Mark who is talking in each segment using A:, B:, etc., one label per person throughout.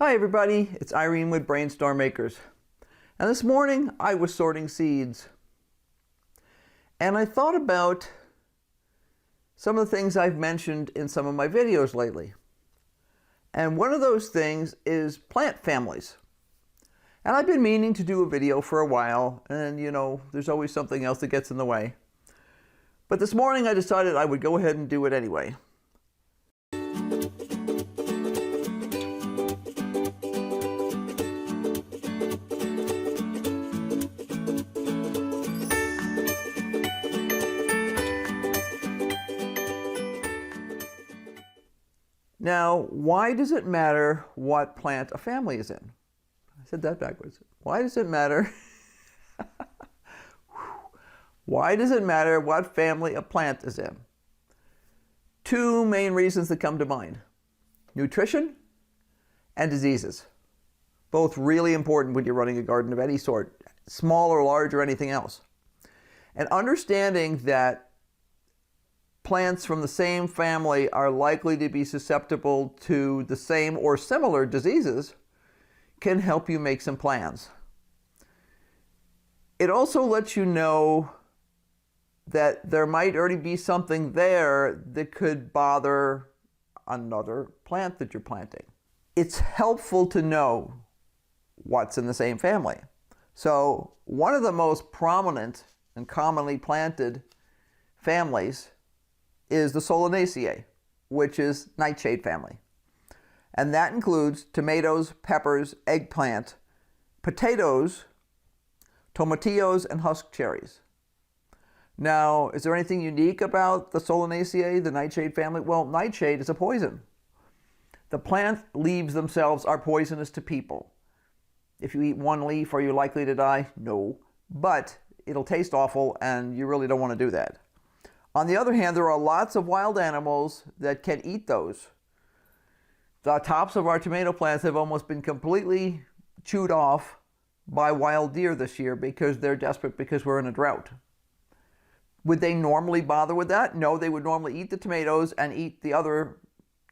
A: Hi everybody, it's Irene with BrainStormAcres. And this morning I was sorting seeds. And I thought about some of the things I've mentioned in some of my videos lately. And one of those things is plant families. And I've been meaning to do a video for a while, and you know, there's always something else that gets in the way. But this morning I decided I would go ahead and do it anyway. Now, why does it matter what plant a family is in? I said that backwards. Why does it matter? Why does it matter what family a plant is in? Two main reasons that come to mind: nutrition and diseases. Both really important when you're running a garden of any sort, small or large or anything else. And understanding that plants from the same family are likely to be susceptible to the same or similar diseases can help you make some plans. It also lets you know that there might already be something there that could bother another plant that you're planting. It's helpful to know what's in the same family. So one of the most prominent and commonly planted families is the Solanaceae, which is nightshade family. And that includes tomatoes, peppers, eggplant, potatoes, tomatillos, and husk cherries. Now, is there anything unique about the Solanaceae, the nightshade family? Well, nightshade is a poison. The plant leaves themselves are poisonous to people. If you eat one leaf, are you likely to die? No. But it'll taste awful, and you really don't want to do that. On the other hand, there are lots of wild animals that can eat those. The tops of our tomato plants have almost been completely chewed off by wild deer this year because they're desperate because we're in a drought. Would they normally bother with that? No, they would normally eat the tomatoes and eat the other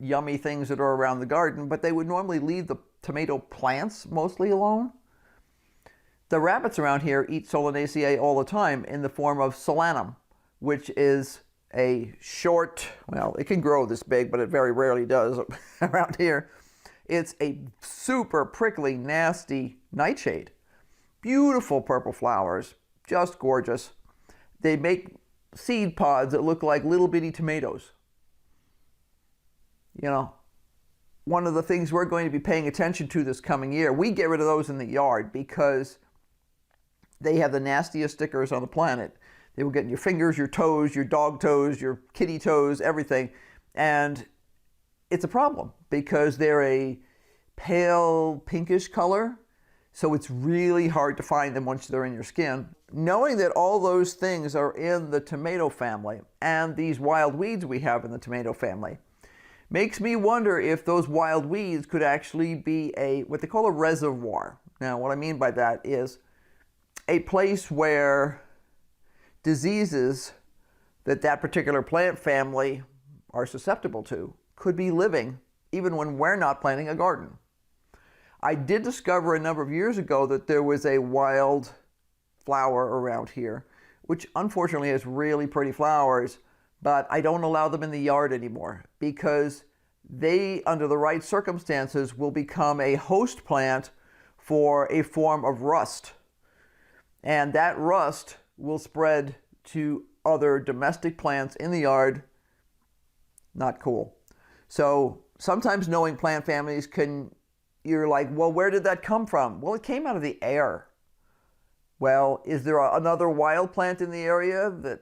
A: yummy things that are around the garden, but they would normally leave the tomato plants mostly alone. The rabbits around here eat Solanaceae all the time in the form of solanum, which is a short, well, it can grow this big, but it very rarely does around here. It's a super prickly, nasty nightshade. Beautiful purple flowers, just gorgeous. They make seed pods that look like little bitty tomatoes. You know, one of the things we're going to be paying attention to this coming year, we get rid of those in the yard because they have the nastiest stickers on the planet. They will get in your fingers, your toes, your dog toes, your kitty toes, everything. And it's a problem because they're a pale pinkish color. So it's really hard to find them once they're in your skin. Knowing that all those things are in the tomato family and these wild weeds we have in the tomato family makes me wonder if those wild weeds could actually be what they call a reservoir. Now, what I mean by that is a place where diseases that particular plant family are susceptible to could be living even when we're not planting a garden. I did discover a number of years ago that there was a wild flower around here, which unfortunately has really pretty flowers, but I don't allow them in the yard anymore because they, under the right circumstances, will become a host plant for a form of rust. And that rust will spread to other domestic plants in the yard. Not cool. So sometimes knowing plant families you're like, well, where did that come from? Well, it came out of the air. Well, is there another wild plant in the area that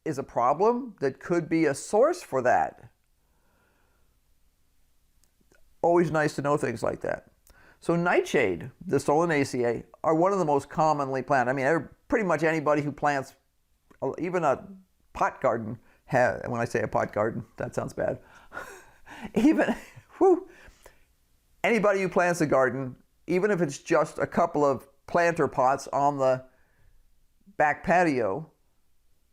A: is a problem that could be a source for that? Always nice to know things like that. So nightshade, the Solanaceae, are one of the most commonly planted. I mean, pretty much anybody who plants even a pot garden, when I say a pot garden, that sounds bad. Anybody who plants a garden, even if it's just a couple of planter pots on the back patio,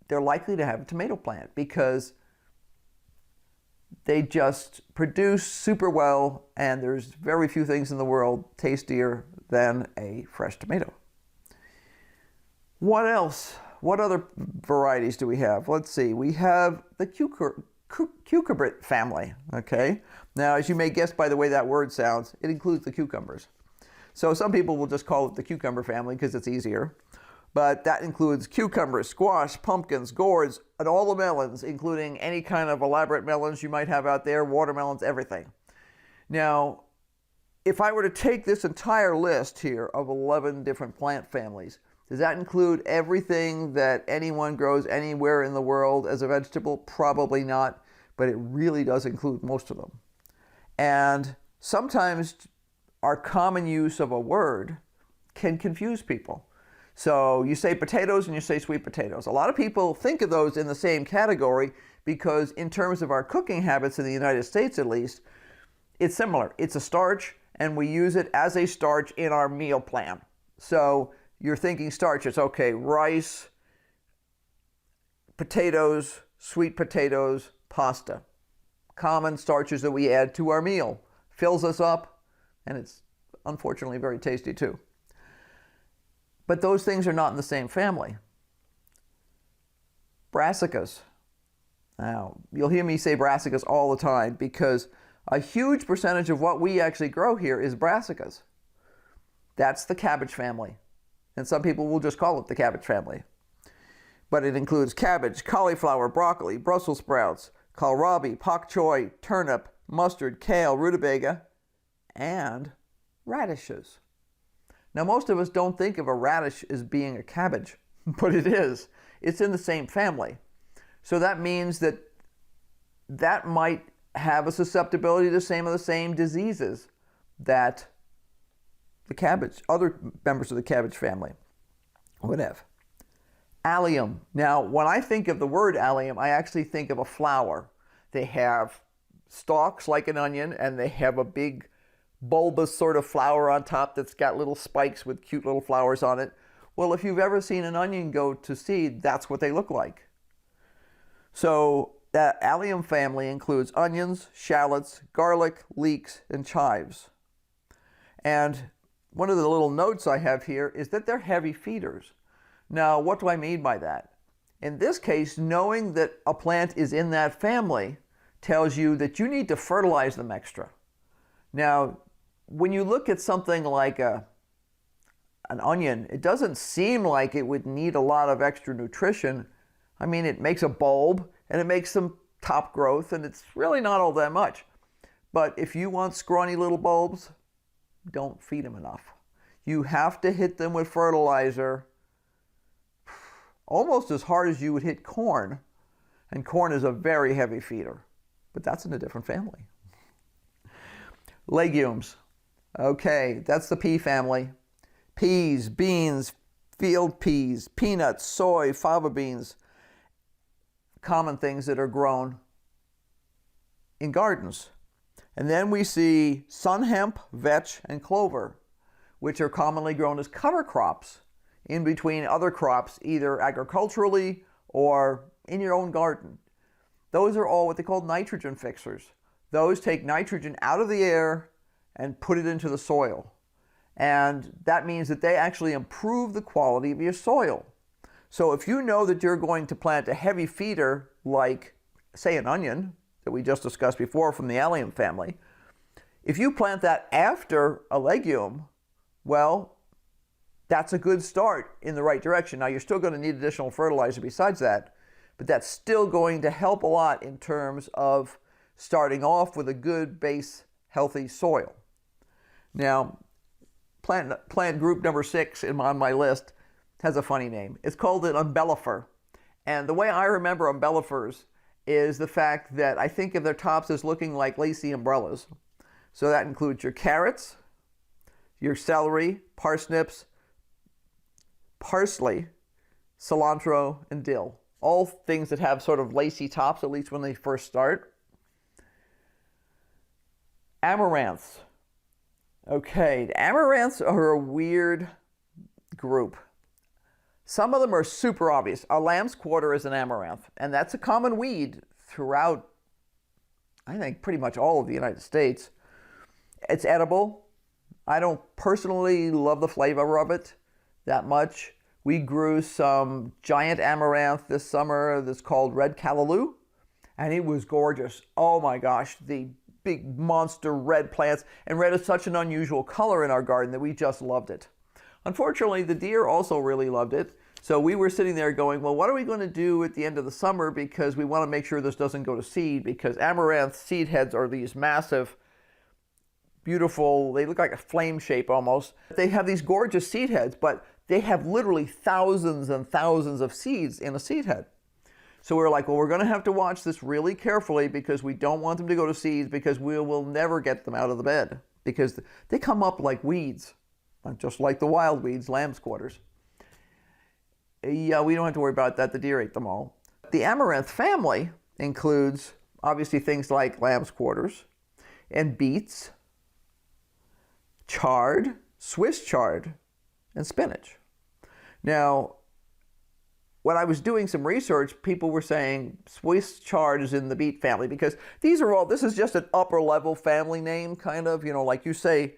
A: they're likely to have a tomato plant because They just produce super well, and there's very few things in the world tastier than a fresh tomato. What else? What other varieties do we have? Let's see. We have the cucumber family, okay? Now, as you may guess by the way that word sounds, it includes the cucumbers. So some people will just call it the cucumber family because it's easier. But that includes cucumbers, squash, pumpkins, gourds, and all the melons, including any kind of elaborate melons you might have out there, watermelons, everything. Now, if I were to take this entire list here of 11 different plant families, does that include everything that anyone grows anywhere in the world as a vegetable? Probably not, but it really does include most of them. And sometimes our common use of a word can confuse people. So you say potatoes and you say sweet potatoes. A lot of people think of those in the same category because in terms of our cooking habits in the United States at least, it's similar. It's a starch and we use it as a starch in our meal plan. So you're thinking starches, okay, rice, potatoes, sweet potatoes, pasta. Common starches that we add to our meal. Fills us up and it's unfortunately very tasty too. But those things are not in the same family. Brassicas. Now, you'll hear me say brassicas all the time because a huge percentage of what we actually grow here is brassicas. That's the cabbage family. And some people will just call it the cabbage family. But it includes cabbage, cauliflower, broccoli, Brussels sprouts, kohlrabi, pak choy, turnip, mustard, kale, rutabaga, and radishes. Now, most of us don't think of a radish as being a cabbage, but it is. It's in the same family. So that means that that might have a susceptibility to some of the same diseases that the cabbage, other members of the cabbage family would have. Allium. Now, when I think of the word allium, I actually think of a flower. They have stalks like an onion, and they have a big bulbous sort of flower on top that's got little spikes with cute little flowers on it. Well, if you've ever seen an onion go to seed, that's what they look like. So that allium family includes onions, shallots, garlic, leeks, and chives. And one of the little notes I have here is that they're heavy feeders. Now, what do I mean by that? In this case, knowing that a plant is in that family tells you that you need to fertilize them extra. Now, when you look at something like an onion, it doesn't seem like it would need a lot of extra nutrition. I mean, it makes a bulb and it makes some top growth, and it's really not all that much. But if you want scrawny little bulbs, don't feed them enough. You have to hit them with fertilizer almost as hard as you would hit corn. And corn is a very heavy feeder, but that's in a different family. Legumes. Okay, that's the pea family. Peas, beans, field peas, peanuts, soy, fava beans. Common things that are grown in gardens. And then we see sun hemp, vetch, and clover, which are commonly grown as cover crops in between other crops, either agriculturally or in your own garden. Those are all what they call nitrogen fixers. Those take nitrogen out of the air and put it into the soil. And that means that they actually improve the quality of your soil. So if you know that you're going to plant a heavy feeder like, say, an onion that we just discussed before from the allium family, if you plant that after a legume, well, that's a good start in the right direction. Now, you're still going to need additional fertilizer besides that, but that's still going to help a lot in terms of starting off with a good base, healthy soil. Now, plant group number 6 on my list has a funny name. It's called an umbellifer. And the way I remember umbellifers is the fact that I think of their tops as looking like lacy umbrellas. So that includes your carrots, your celery, parsnips, parsley, cilantro, and dill. All things that have sort of lacy tops, at least when they first start. Amaranths. Okay, the amaranths are a weird group. Some of them are super obvious. A lamb's quarter is an amaranth, and that's a common weed throughout I think, pretty much all of the United States. It's edible. I don't personally love the flavor of it that much. We grew some giant amaranth this summer that's called red callaloo, and it was gorgeous. Oh my gosh, the big monster red plants. And red is such an unusual color in our garden that we just loved it. Unfortunately, the deer also really loved it. So we were sitting there going, well, what are we going to do at the end of the summer, because we want to make sure this doesn't go to seed, because amaranth seed heads are these massive, beautiful, they look like a flame shape almost. They have these gorgeous seed heads, but they have literally thousands and thousands of seeds in a seed head. So we were like, well, we're going to have to watch this really carefully, because we don't want them to go to seeds, because we will never get them out of the bed, because they come up like weeds, just like the wild weeds, lamb's quarters. Yeah, we don't have to worry about that. The deer ate them all. The amaranth family includes obviously things like lamb's quarters and beets, chard, Swiss chard, and spinach. Now, when I was doing some research, people were saying Swiss chard is in the beet family, because these are all, this is just an upper level family name, kind of, you know, like you say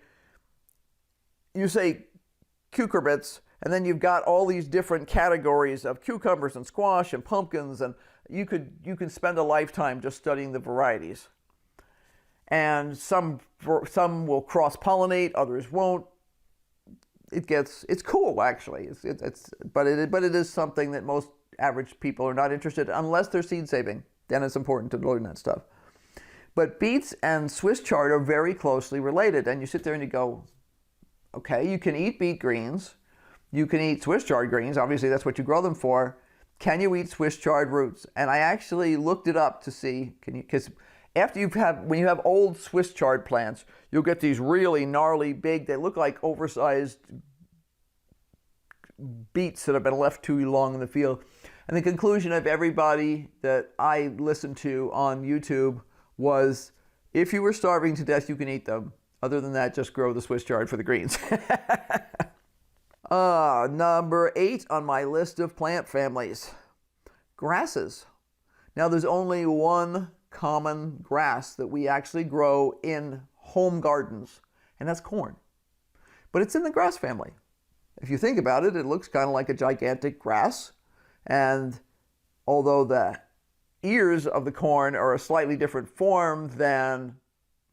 A: cucurbits, and then you've got all these different categories of cucumbers and squash and pumpkins, and you can spend a lifetime just studying the varieties. And some will cross-pollinate, others won't. It's cool, actually. But it is something that most average people are not interested in, unless they're seed saving. Then it's important to learn that stuff. But beets and Swiss chard are very closely related, and you sit there and you go, okay, you can eat beet greens. You can eat Swiss chard greens. Obviously, that's what you grow them for. Can you eat Swiss chard roots? And I actually looked it up to see, because when you have old Swiss chard plants, you'll get these really gnarly, big, they look like oversized beets that have been left too long in the field. And the conclusion of everybody that I listened to on YouTube was, if you were starving to death, you can eat them. Other than that, just grow the Swiss chard for the greens. Number 8 on my list of plant families, grasses. Now, there's only one common grass that we actually grow in home gardens, and that's corn. But it's in the grass family. If you think about it, it looks kind of like a gigantic grass, and although the ears of the corn are a slightly different form than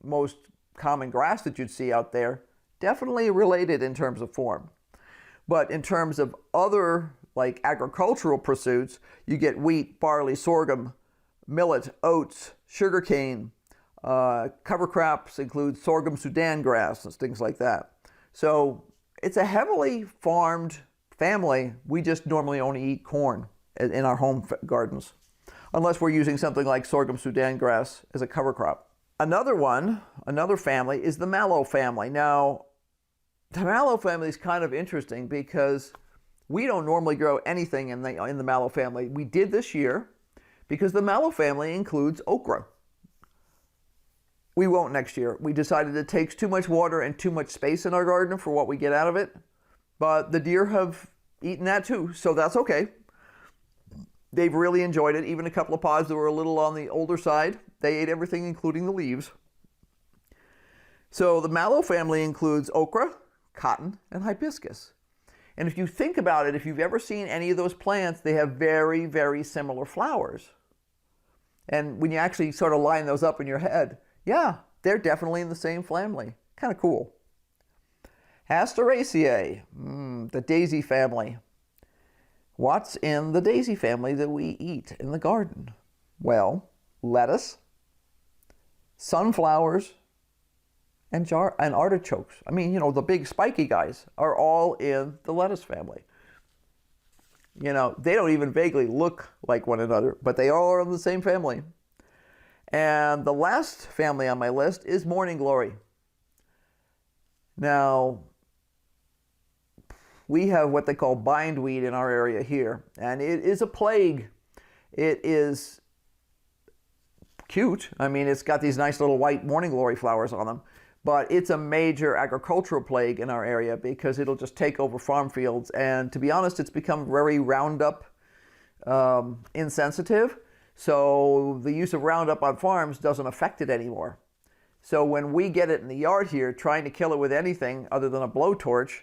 A: most common grass that you'd see out there, definitely related in terms of form. But in terms of other, like agricultural pursuits, you get wheat, barley, sorghum, millet, oats, sugarcane. Cover crops include sorghum Sudan grass and things like that. So it's a heavily farmed family. We just normally only eat corn in our home gardens, unless we're using something like sorghum Sudan grass as a cover crop. Another family is the mallow family. Now, the mallow family is kind of interesting, because we don't normally grow anything in the mallow family. We did this year, because the mallow family includes okra. We won't next year. We decided it takes too much water and too much space in our garden for what we get out of it. But the deer have eaten that too, so that's okay. They've really enjoyed it. Even a couple of pods that were a little on the older side, they ate everything, including the leaves. So the mallow family includes okra, cotton, and hibiscus. And if you think about it, if you've ever seen any of those plants, they have very, very similar flowers. And when you actually sort of line those up in your head, yeah, they're definitely in the same family. Kind of cool. Asteraceae, the daisy family. What's in the daisy family that we eat in the garden? Well, lettuce, sunflowers, and artichokes. I mean, you know, the big spiky guys are all in the lettuce family. You know, they don't even vaguely look like one another, but they all are in the same family. And the last family on my list is morning glory. Now, we have what they call bindweed in our area here, and it is a plague. It is cute. I mean, it's got these nice little white morning glory flowers on them, but it's a major agricultural plague in our area, because it'll just take over farm fields. And to be honest, it's become very Roundup insensitive. So the use of Roundup on farms doesn't affect it anymore. So when we get it in the yard here, trying to kill it with anything other than a blowtorch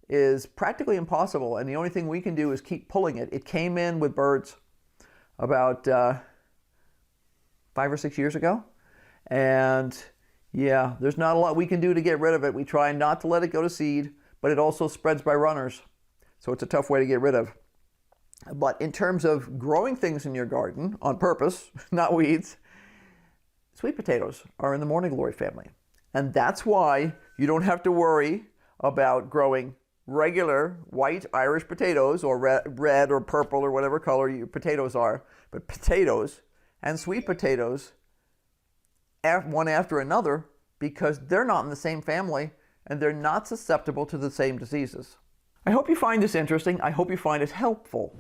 A: is practically impossible. And the only thing we can do is keep pulling it. It came in with birds about 5 or 6 years ago. And yeah, there's not a lot we can do to get rid of it. We try not to let it go to seed, but it also spreads by runners. So it's a tough way to get rid of. But in terms of growing things in your garden on purpose, not weeds, sweet potatoes are in the morning glory family. And that's why you don't have to worry about growing regular white Irish potatoes or red or purple or whatever color your potatoes are. But potatoes and sweet potatoes, one after another, because they're not in the same family and they're not susceptible to the same diseases. I hope you find this interesting. I hope you find it helpful.